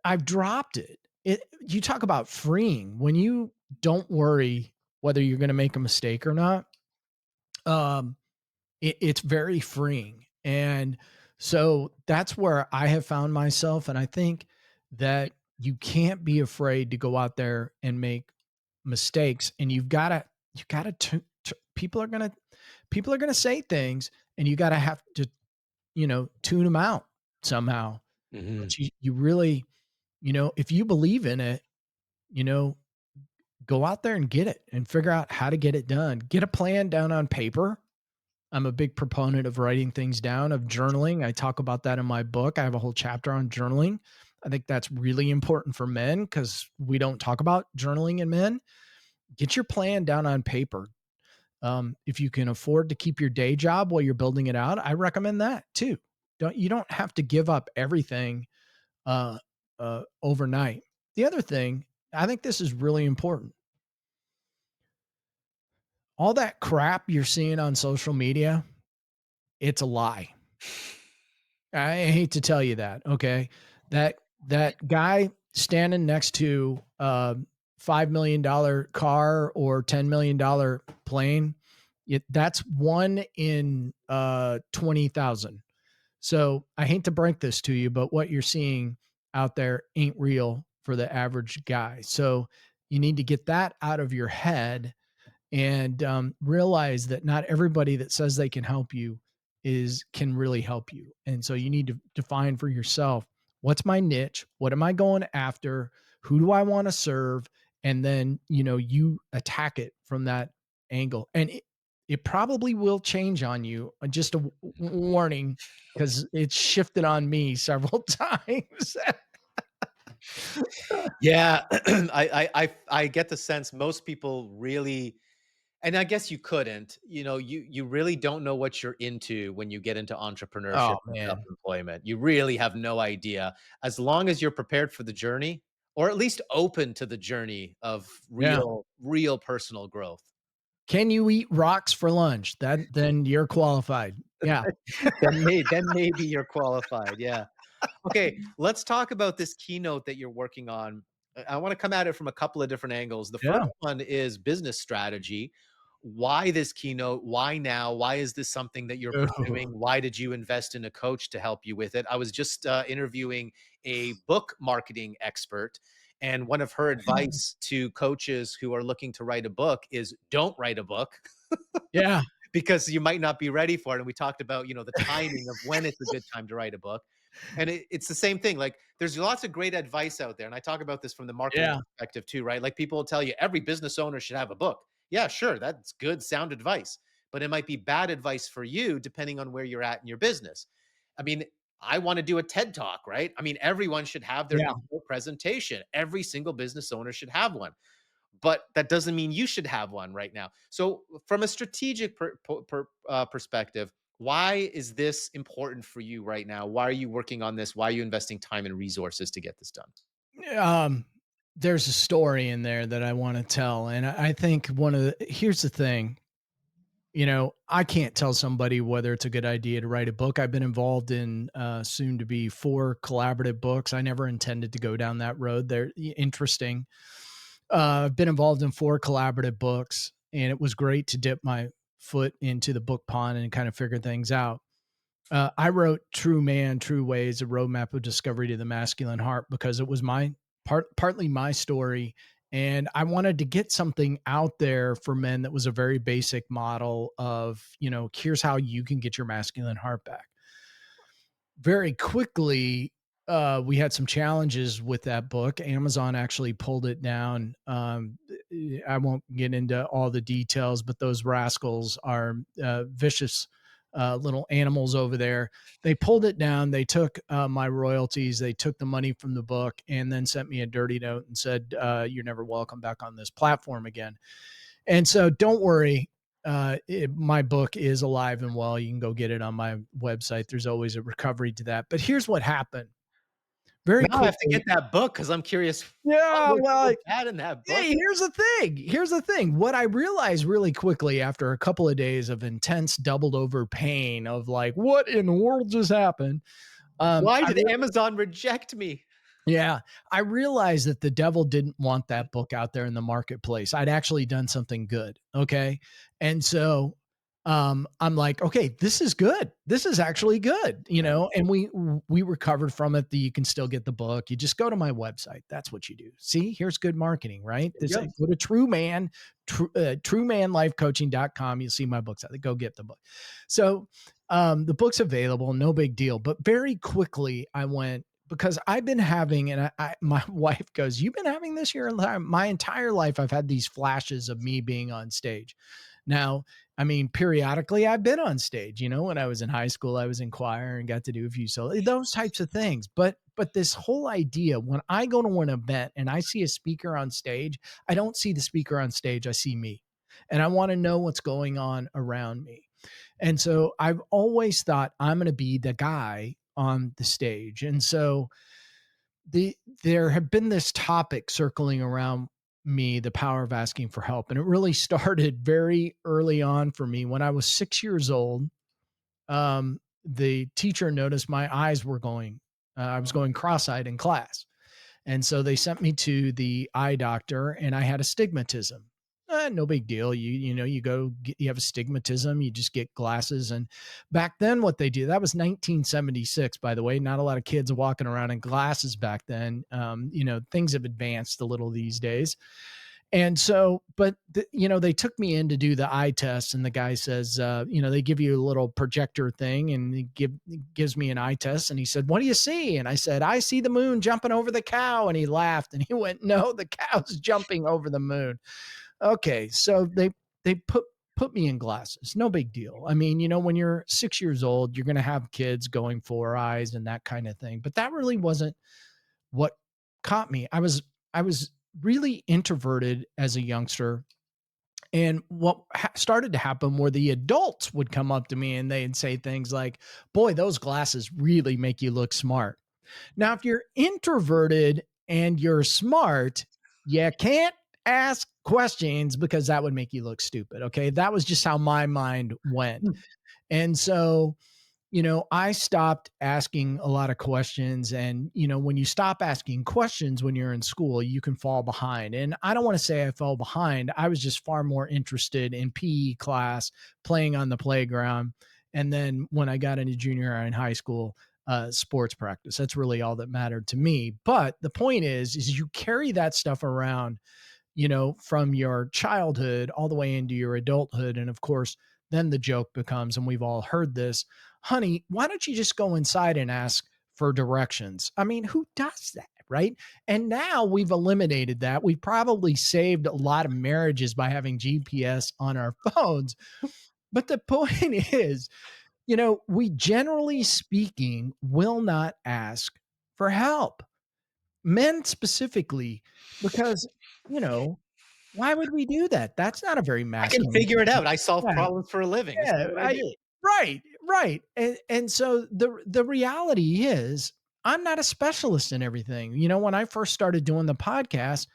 I've dropped it. You talk about freeing when you don't worry whether you're going to make a mistake or not. Um, it's very freeing. And so that's where I have found myself. And I think that you can't be afraid to go out there and make mistakes. And people are going to say things, and you got to have to, tune them out somehow. Mhm. But you really, if you believe in it, you know, go out there and get it and figure out how to get it done. Get a plan down on paper. I'm a big proponent of writing things down, of journaling. I talk about that in my book. I have a whole chapter on journaling. I think that's really important for men because we don't talk about journaling in men. Get your plan down on paper. If you can afford to keep your day job while you're building it out, I recommend that too. You don't have to give up everything uh, overnight. The other thing, I think this is really important. All that crap you're seeing on social media, it's a lie. I hate to tell you that. Okay. That that guy standing next to a $5 million car or $10 million plane, that's one in 20,000. So I hate to break this to you, but what you're seeing out there ain't real for the average guy. So you need to get that out of your head and realize that not everybody that says they can help you can really help you. And so you need to define for yourself, what's my niche, what am I going after, who do I want to serve, and then you attack it from that angle. And it probably will change on you. Just a warning, because it's shifted on me several times. Yeah, I get the sense most people really, and I guess you couldn't, you really don't know what you're into when you get into Oh entrepreneurship and man. self-employment. You really have no idea. As long as you're prepared for the journey, or at least open to the journey of Yeah. real personal growth. Can you eat rocks for lunch? Then you're qualified. Yeah. Then maybe you're qualified. Yeah. Okay, let's talk about this keynote that you're working on. I want to come at it from a couple of different angles. The first Yeah. one is business strategy. Why this keynote? Why now? Why is this something that you're Oh, pursuing? Why did you invest in a coach to help you with it? I was just interviewing a book marketing expert, and one of her advice to coaches who are looking to write a book is don't write a book yeah. because you might not be ready for it. And we talked about, the timing of when it's a good time to write a book. And it's the same thing. Like there's lots of great advice out there. And I talk about this from the marketing Yeah. perspective too, right? Like people will tell you every business owner should have a book. Yeah, sure. That's good, sound advice, but it might be bad advice for you depending on where you're at in your business. I mean, I want to do a TED talk, right? I mean, everyone should have their Yeah. video presentation. Every single business owner should have one, but that doesn't mean you should have one right now. So, from a strategic perspective, why is this important for you right now? Why are you working on this? Why are you investing time and resources to get this done? Um, there's a story in there that I want to tell. And I think here's the thing, I can't tell somebody whether it's a good idea to write a book. I've been involved in soon to be 4 collaborative books. I never intended to go down that road. They're interesting. I've been involved in 4 collaborative books, and it was great to dip my foot into the book pond and kind of figure things out. I wrote True Man, True Ways, a roadmap of discovery to the masculine heart, because it was partly my story. And I wanted to get something out there for men that was a very basic model of, here's how you can get your masculine heart back. Very quickly, we had some challenges with that book. Amazon actually pulled it down. I won't get into all the details, but those rascals are vicious little animals over there. They pulled it down. They took my royalties. They took the money from the book and then sent me a dirty note and said, "You're never welcome back on this platform again." And so don't worry. My book is alive and well. You can go get it on my website. There's always a recovery to that. But here's what happened very Now I have to get quickly. that book because I'm curious what Yeah, was well, so bad in that book. hey, here's the thing. Here's the thing. What I realized really quickly after a couple of days of intense doubled over pain of like, what in the world just happened? Why I did Amazon reject me? Yeah, I realized that the devil didn't want that book out there in the marketplace. I'd actually done something good, okay? And so, I'm like, "Okay, this is good. This is actually good," Right. and we recovered from it. That you can still get the book. You just go to my website. That's what you do. See, here's good marketing, right? This Yep. Go to TrueMan, TrueManLifeCoaching.com. You'll see my books out there. Go get the book. So, the book's available, no big deal. But very quickly, I went because I've been having, and my wife goes, "You've been having this your entire my entire life. I've had these flashes of me being on stage." Now, I mean, periodically I've been on stage. When I was in high school, I was in choir and got to do a few solo, those types of things. But this whole idea, when I go to an event and I see a speaker on stage, I don't see the speaker on stage. I see me, and I want to know what's going on around me. And so I've always thought I'm going to be the guy on the stage. And so there have been this topic circling around me, the power of asking for help. And it really started very early on for me. When I was 6 years old, the teacher noticed my eyes were going, I was going cross eyed in class. And so they sent me to the eye doctor and I had astigmatism. No big deal. You have astigmatism, you just get glasses. And back then, what they do, that was 1976, by the way. Not a lot of kids walking around in glasses back then. Things have advanced a little these days. And so, but they took me in to do the eye test, and the guy says, they give you a little projector thing, and he gives me an eye test, and he said, "What do you see?" And I said, "I see the moon jumping over the cow." And he laughed, and he went, "No, the cow's jumping over the moon." Okay, so they put me in glasses. No big deal. I mean, when you're 6 years old, you're going to have kids going 4 eyes and that kind of thing. But that really wasn't what caught me. I was really introverted as a youngster. And what started to happen were the adults would come up to me and they'd say things like, "Boy, those glasses really make you look smart." Now, if you're introverted and you're smart, you can't ask questions because that would make you look stupid. Okay. That was just how my mind went. And so, I stopped asking a lot of questions. And, when you stop asking questions when you're in school, you can fall behind. And I don't want to say I fell behind. I was just far more interested in PE class, playing on the playground. And then when I got into junior high and high school, sports practice. That's really all that mattered to me. But the point is you carry that stuff around, from your childhood all the way into your adulthood. And of course, then the joke becomes, and we've all heard this, "Honey, why don't you just go inside and ask for directions?" I mean, who does that? Right. And now we've eliminated that. We've probably saved a lot of marriages by having GPS on our phones. But the point is, we generally speaking will not ask for help, men specifically, because, you know, why would we do that? That's not a very I can masculine figure it thing. out. I solve Yeah, problems for a living. This is yeah, what I do. right, right. And so the reality is I'm not a specialist in everything. When I first started doing the podcast,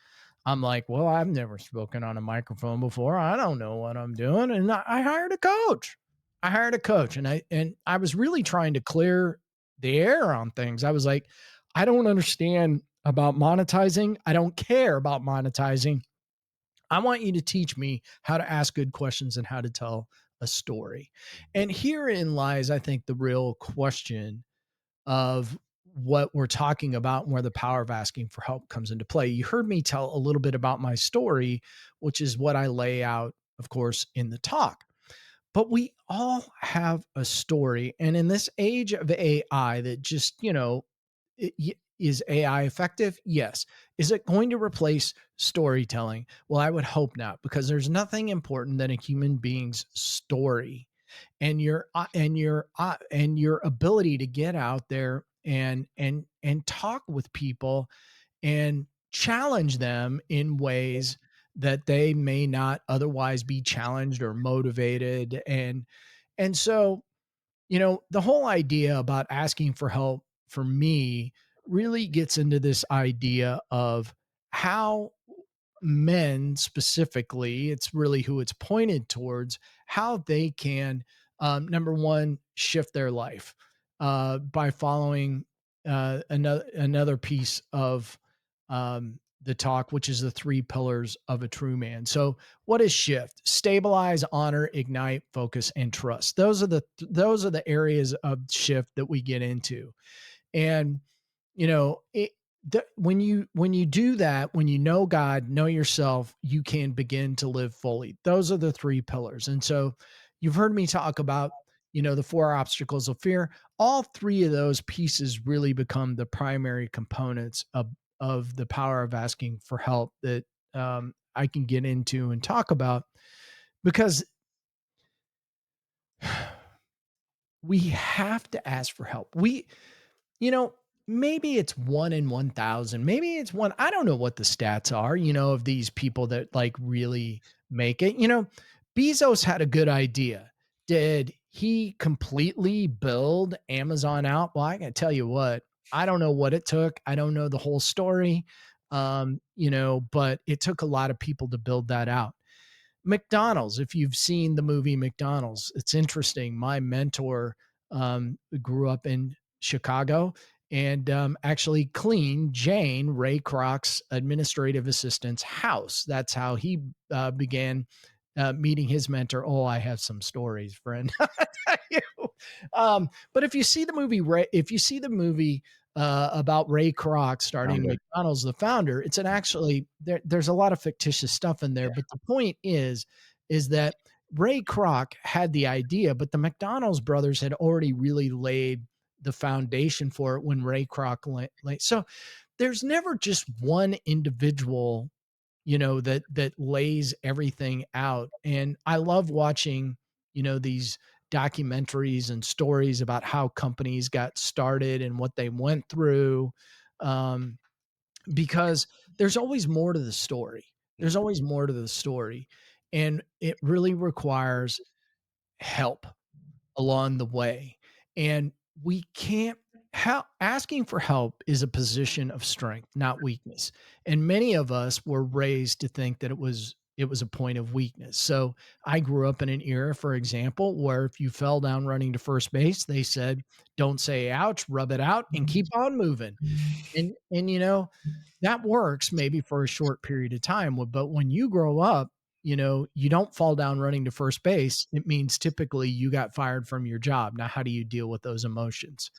I'm like, well, I've never spoken on a microphone before. I don't know what I'm doing. And I hired a coach. I was really trying to clear the air on things. I was like, I don't understand about monetizing. I don't care about monetizing. I want you to teach me how to ask good questions and how to tell a story. And herein lies, I think, the real question of what we're talking about and where the power of asking for help comes into play. You heard me tell a little bit about my story, which is what I lay out, of course, in the talk. But we all have a story. And in this age of AI that just, is AI effective? Yes. Is it going to replace storytelling? Well, I would hope not, because there's nothing important than a human being's story and your ability to get out there and talk with people and challenge them in ways that they may not otherwise be challenged or motivated. And so, the whole idea about asking for help for me really gets into this idea of how men specifically, it's really who it's pointed towards, how they can, number one, shift their life by following another piece of the talk, which is the three pillars of a true man. So, what is shift? Stabilize, honor, ignite, focus, and trust. Those are the areas of shift that we get into. And when you do that, when you know God, know yourself, you can begin to live fully. Those are the three pillars. And so you've heard me talk about, the four obstacles of fear. All three of those pieces really become the primary components of the power of asking for help that I can get into and talk about, because we have to ask for help. You know, maybe it's 1 in 1,000, maybe it's one, I don't know what the stats are, of these people that like really make it. Bezos had a good idea. Did he completely build Amazon out? Well, I can tell you what, I don't know what it took. I don't know the whole story. But it took a lot of people to build that out. McDonald's, if you've seen the movie McDonald's, it's interesting. My mentor grew up in Chicago and actually cleaned Jane, Ray Kroc's administrative assistant's house. That's how he began meeting his mentor. Oh, I have some stories, friend. But if you see the movie, if you see the movie about Ray Kroc starting McDonald's, the founder, it's an actually there's a lot of fictitious stuff in there, but the point is that Ray Kroc had the idea, but the McDonald's brothers had already really laid the foundation for it when Ray Kroc laid. So there's never just one individual, that lays everything out. And I love watching, these documentaries and stories about how companies got started and what they went through. Um, because there's always more to the story. There's always more to the story. And it really requires help along the way. And we can't asking for help is a position of strength, not weakness. And many of us were raised to think that it was a point of weakness. So I grew up in an era, for example, where if you fell down running to first base, they said, don't say ouch, rub it out and keep on moving. And that works maybe for a short period of time, but when you grow up, you don't fall down running to first base. It means typically you got fired from your job. Now, how do you deal with those emotions?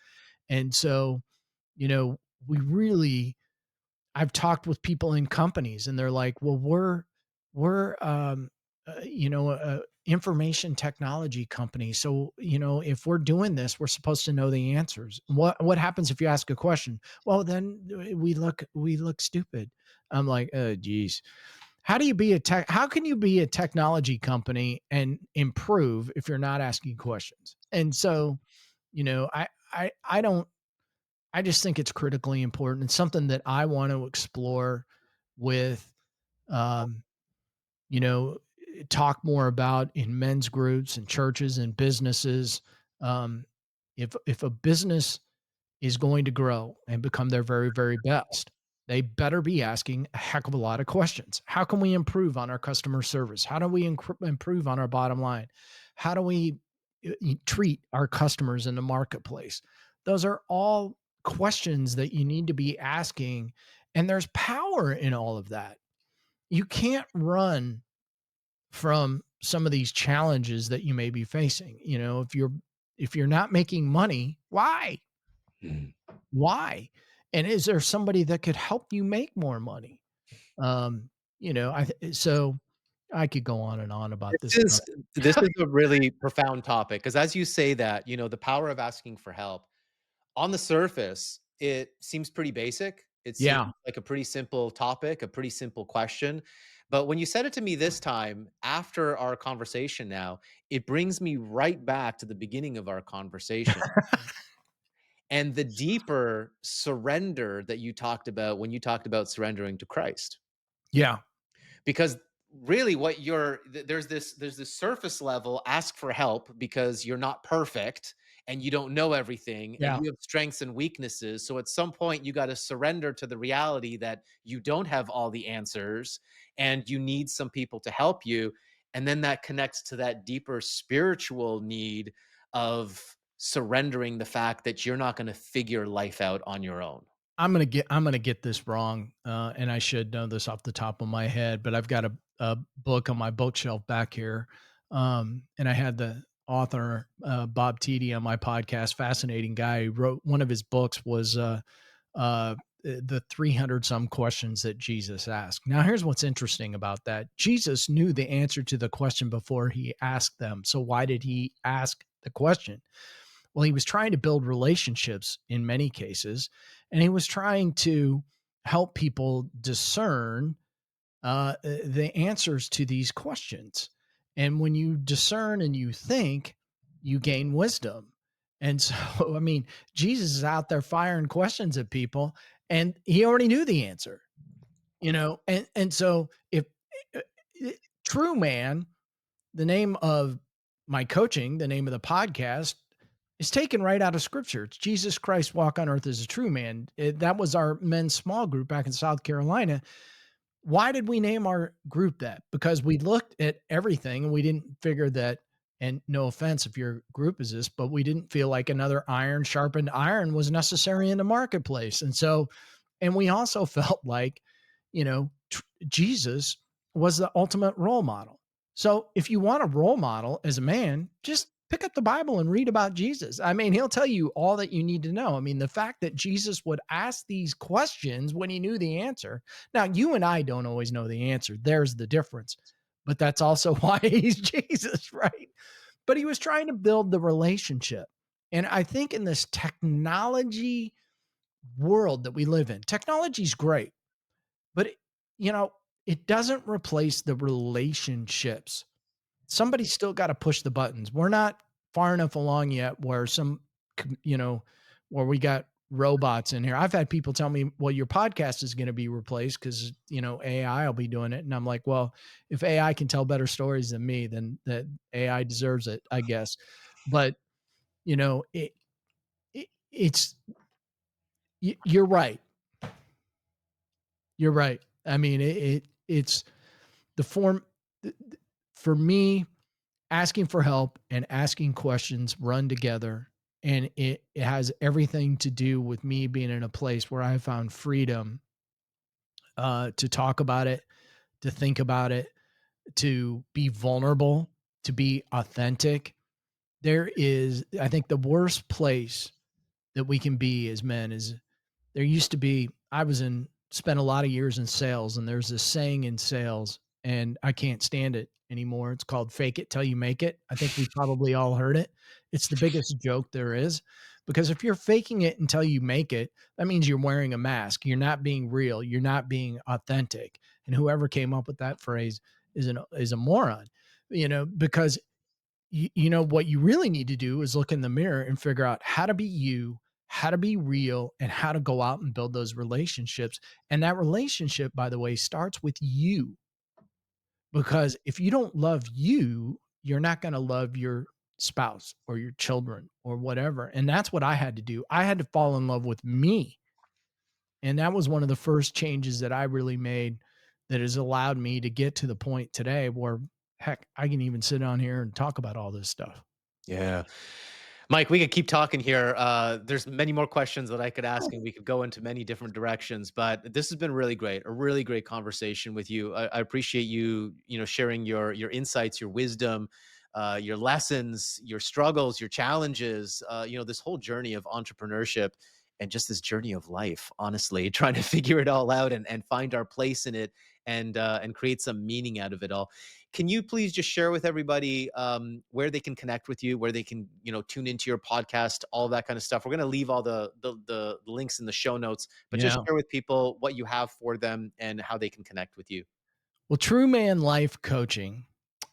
And so, you know, we really, I've talked with people in companies and they're like, well, we're information technology company. So, if we're doing this, we're supposed to know the answers. What happens if you ask a question? Well, then we look stupid. I'm like, oh, geez. How can you be a technology company and improve if you're not asking questions? And so, I don't, I just think it's critically important. It's something that I want to explore with, um, you know, talk more about in men's groups and churches and businesses. Um, if a business is going to grow and become their very, very best, they better be asking a heck of a lot of questions. How can we improve on our customer service? How do we improve on our bottom line? How do we treat our customers in the marketplace? Those are all questions that you need to be asking. And there's power in all of that. You can't run from some of these challenges that you may be facing. If you're not making money, why? Mhm. Why? And is there somebody that could help you make more money? Um, so I could go on and on about this This stuff. is this is a really profound topic because as you say that, the power of asking for help, on the surface, it seems pretty basic. It seems Yeah. like a pretty simple topic, a pretty simple question. But when you said it to me this time, after our conversation now, it brings me right back to the beginning of our conversation and the deeper surrender that you talked about when you talked about surrendering to Christ. Yeah. Because really what there's this surface level ask for help because you're not perfect and you don't know everything and Yeah. you have strengths and weaknesses, so at some point you got to surrender to the reality that you don't have all the answers and you need some people to help you, and then that connects to that deeper spiritual need of surrendering the fact that you're not going to figure life out on your own. I'm gonna get this wrong, and I should know this off the top of my head, but I've got a book on my bookshelf back here, and I had the author Bob Tiede on my podcast. Fascinating guy. He wrote one of his books was the 300 some questions that Jesus asked. Now, here's what's interesting about that: Jesus knew the answer to the question before he asked them. So why did he ask the question? Well, he was trying to build relationships in many cases, and he was trying to help people discern the answers to these questions. And when you discern and you think, you gain wisdom. And so, I mean, Jesus is out there firing questions at people, and he already knew the answer, and so if uh, true man, the name of my coaching, the name of the podcast, is taken right out of scripture. It's Jesus Christ walk on earth as a true man. That was our men's small group back in South Carolina. Why did we name our group that? Because we looked at everything and we didn't figure that, and no offense if your group is this, but we didn't feel like another iron sharpened iron was necessary in the marketplace. And so, and we also felt like, Jesus was the ultimate role model. So if you want a role model as a man, just pick up the Bible and read about Jesus. I mean, he'll tell you all that you need to know. I mean, the fact that Jesus would ask these questions when he knew the answer. Now, you and I don't always know the answer. There's the difference. But that's also why he's Jesus, right? But he was trying to build the relationship. And I think in this technology world that we live in, technology is great, but you know, it doesn't replace the relationships. Somebody's still got to push the buttons. We're not far enough along yet where you know, where we got robots in here. I've had people tell me, well, your podcast is going to be replaced because, AI will be doing it. And I'm like, well, if AI can tell better stories than me, then that AI deserves it, I guess. But, you know, it, it's, you're right. You're right. I mean, it's the form for me. Asking for help and asking questions run together, and it has everything to do with me being in a place where I found freedom to talk about it, to think about it, to be vulnerable, to be authentic. There is, I think, the worst place that we can be as men is, there used to be, I was in spent a lot of years in sales, and there's this saying in sales, and I can't stand it anymore. It's called fake it till you make it. I think we probably all heard it. It's the biggest joke there is, because if you're faking it until you make it, that means you're wearing a mask. You're not being real. You're not being authentic. And whoever came up with that phrase is a moron, because what you really need to do is look in the mirror and figure out how to be you, how to be real, and how to go out and build those relationships. And that relationship, by the way, starts with you, because if you don't love you, you're not going to love your spouse or your children or whatever. And that's what I had to do. I had to fall in love with me. And that was one of the first changes that I really made, that has allowed me to get to the point today where, heck, I can even sit down here and talk about all this stuff. Yeah. Mike, we could keep talking here. There's many more questions that I could ask, and we could go into many different directions. But this has been really great, a really great conversation with you. I appreciate you, sharing your insights, your wisdom, your lessons, your struggles, your challenges. This whole journey of entrepreneurship. and just this journey of life, honestly, trying to figure it all out and find our place in it and create some meaning out of it all. Can you please just share with everybody where they can connect with you, where they can, tune into your podcast, all that kind of stuff? We're going to leave all the links in the show notes, but just Yeah. share with people what you have for them and how they can connect with you. Well, TrueMan Life Coaching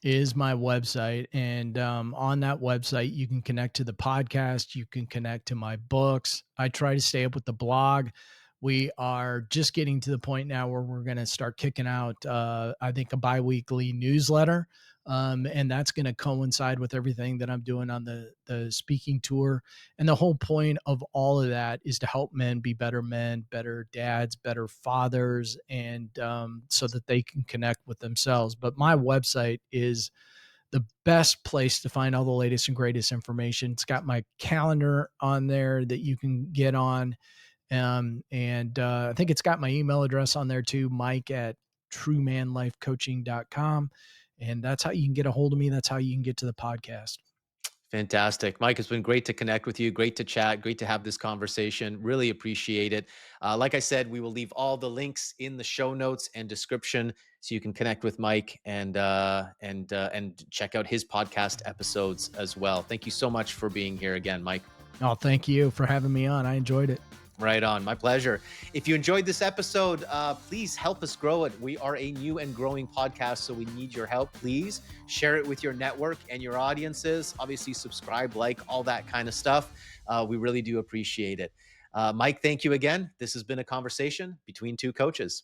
is my website. And on that website, you can connect to the podcast. You can connect to my books. I try to stay up with the blog. We are just getting to the point now where we're going to start kicking out, I think, a biweekly newsletter. And that's going to coincide with everything that I'm doing on the speaking tour. And the whole point of all of that is to help men, better dads, better fathers, and so that they can connect with themselves. But my website is the best place to find all the latest and greatest information. It's got my calendar on there that you can get on. And I think it's got my email address on there too, Mike at truemanlifecoaching.com. And that's how you can get a hold of me. That's how you can get to the podcast. Fantastic. Mike, it's been great to connect with you. Great to chat. Great to have this conversation. Really appreciate it. Like I said, we will leave all the links in the show notes and description so you can connect with Mike and check out his podcast episodes as well. Thank you so much for being here again, Mike. Oh, thank you for having me on. I enjoyed it. Right on. My pleasure. If you enjoyed this episode, please help us grow it. We are a new and growing podcast, so we need your help. Please share it with your network and your audiences. Obviously, subscribe, like, all that kind of stuff. We really do appreciate it. Mike, thank you again. This has been a conversation between two coaches.